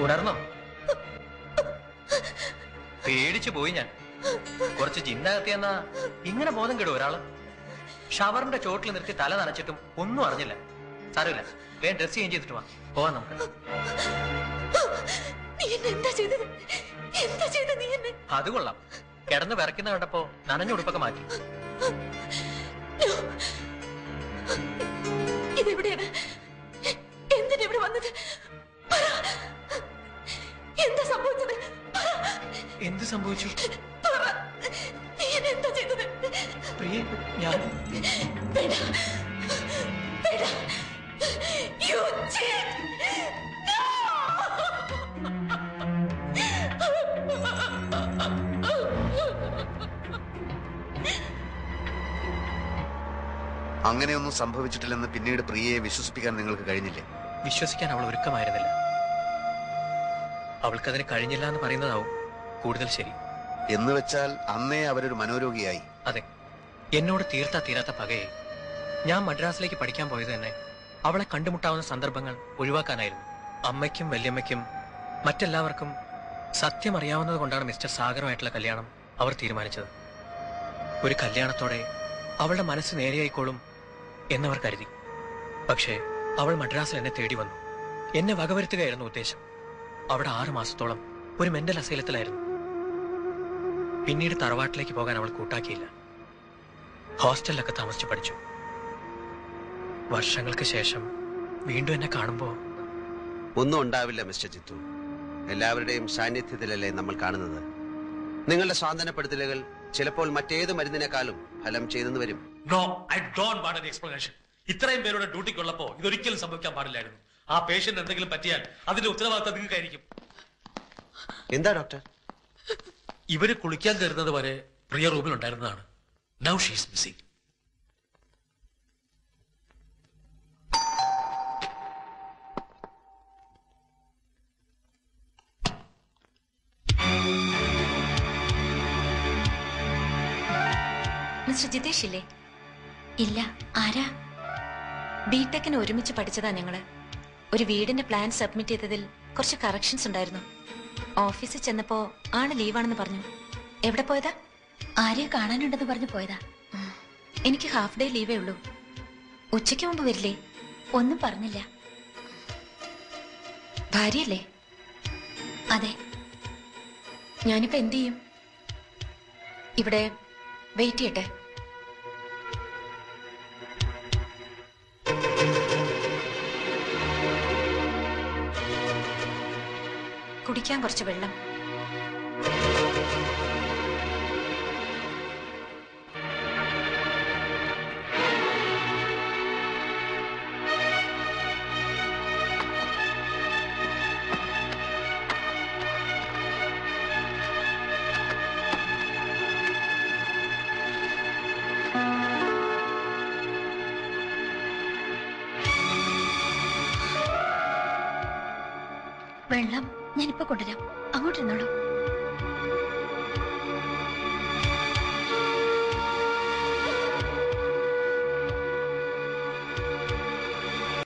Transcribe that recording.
ഉണർന്നോ? പേടിച്ചു പോയി ഞാൻ. കുറച്ച് ജിന്നകത്തിയെന്നാ ഇങ്ങനെ ബോധം കെടും ഒരാള്. ഷവറിന്റെ ചോട്ടിൽ നിർത്തി തല നനച്ചിട്ടും ഒന്നും അറിഞ്ഞില്ല. സാരമില്ല, വേഗം ഡ്രസ് ചേഞ്ച് ചെയ്തിട്ട് വാ, പോവാൻ നമുക്ക്. അത് കൊള്ളാം, കിടന്ന് വിറയ്ക്കുന്ന കണ്ടപ്പോ നനഞ്ഞ ഉടുപ്പൊക്കെ മാറ്റി. ഇതെവിടെയാണ്? എന്തിനാ ഇവിടെ വന്നത്? എന്താ സംഭവിച്ചത്? എന്ത് സംഭവിച്ചു? എന്താ ചെയ്തത്? ഞാൻ അങ്ങനെയൊന്നും സംഭവിച്ചിട്ടില്ലെന്ന് പിന്നീട് പ്രിയയെ വിശ്വസിപ്പിക്കാൻ നിങ്ങൾക്ക് കഴിഞ്ഞില്ലേ? വിശ്വസിക്കാൻ അവൾ ഒരുക്കമായിരുന്നില്ല. അവൾക്കതിന് കഴിഞ്ഞില്ല എന്ന് പറയുന്നതാവും കൂടുതൽ ശരി. എന്ന് വെച്ചാൽ അന്നേ അവരൊരു മനോരോഗിയായി. അതെ, എന്നോട് തീരാത്ത പകയെ ഞാൻ മദ്രാസിലേക്ക് പഠിക്കാൻ പോയത് തന്നെ അവളെ കണ്ടുമുട്ടാവുന്ന സന്ദർഭങ്ങൾ ഒഴിവാക്കാനായിരുന്നു. അമ്മയ്ക്കും വല്യമ്മയ്ക്കും മറ്റെല്ലാവർക്കും സത്യം അറിയാവുന്നത് കൊണ്ടാണ് മിസ്റ്റർ സാഗറുമായിട്ടുള്ള കല്യാണം അവർ തീരുമാനിച്ചത്. ഒരു കല്യാണത്തോടെ അവളുടെ മനസ്സ് നേരെയായിക്കോളും എന്നവർ കരുതി. പക്ഷേ അവൾ മദ്രാസിൽ എന്നെ തേടി വന്നു. എന്നെ വകവരുത്തുകയായിരുന്നു ഉദ്ദേശം. അവിടെ 6 മാസത്തോളം ഒരു മെന്റൽ അസൈലത്തിലായിരുന്നു. പിന്നീട് തറവാട്ടിലേക്ക് പോകാൻ അവൾ കൂട്ടാക്കിയില്ല. ഹോസ്റ്റലിലൊക്കെ താമസിച്ച് പഠിച്ചു. വർഷങ്ങൾക്ക് ശേഷം വീണ്ടും എന്നെ കാണുമ്പോ ഒന്നും ഉണ്ടാവില്ല മിസ്റ്റർ ജിത്തു. എല്ലാവരുടെയും സാന്നിധ്യത്തിലല്ലേ നമ്മൾ കാണുന്നത്. നിങ്ങളുടെ സ്വാന്തനപ്പെടുത്തലുകൾ ചിലപ്പോൾ മറ്റേത് മരുന്നിനെക്കാളും ഫലം ചെയ്തെന്ന് വരും. No, I don't want an explanation. ഇത്രയും പേരുടെ ഡ്യൂട്ടിക്കുള്ളപ്പോ ഇതൊരിക്കലും സംഭവിക്കാൻ പാടില്ലായിരുന്നു. ആ പേഷ്യന്റ് എന്തെങ്കിലും പറ്റിയാൽ അതിന്റെ ഉത്തരവാദിത്തം നിങ്ങൾക്കായിരിക്കും. എന്താ ഡോക്ടർ? ഇവര് കുളിക്കാൻ കയറുന്നത് വരെ പ്രിയ റൂമിൽ ഉണ്ടായിരുന്നതാണ്. Now she is missing. Mister Jitesh ഇല്ലേ? ഇല്ല. ആരാ? ബിടെക്കിന് ഒരുമിച്ച് പഠിച്ചതാ ഞങ്ങള്. ഒരു വീടിന്റെ പ്ലാൻ സബ്മിറ്റ് ചെയ്തതിൽ കുറച്ച് കറക്ഷൻസ് ഉണ്ടായിരുന്നു. ഓഫീസിൽ ചെന്നപ്പോ ആള് ലീവാണെന്ന് പറഞ്ഞു. എവിടെ പോയതാ? ആരെയും കാണാനുണ്ടെന്ന് പറഞ്ഞു പോയതാ. എനിക്ക് ഹാഫ് ഡേ ലീവേ ഉള്ളൂ. ഉച്ചയ്ക്ക് മുമ്പ് വരില്ലേ? ഒന്നും പറഞ്ഞില്ല. ഭാര്യയല്ലേ? അതെ. ഞാനിപ്പോ എന്ത് ചെയ്യും? ഇവിടെ വെയിറ്റ് ചെയ്യട്ടെ. കുടിക്കാൻ കുറച്ച് വെള്ളം. വെള്ളം ഞാനിപ്പോ കൊണ്ടുവരാം. അങ്ങോട്ടിരുന്നോളൂ.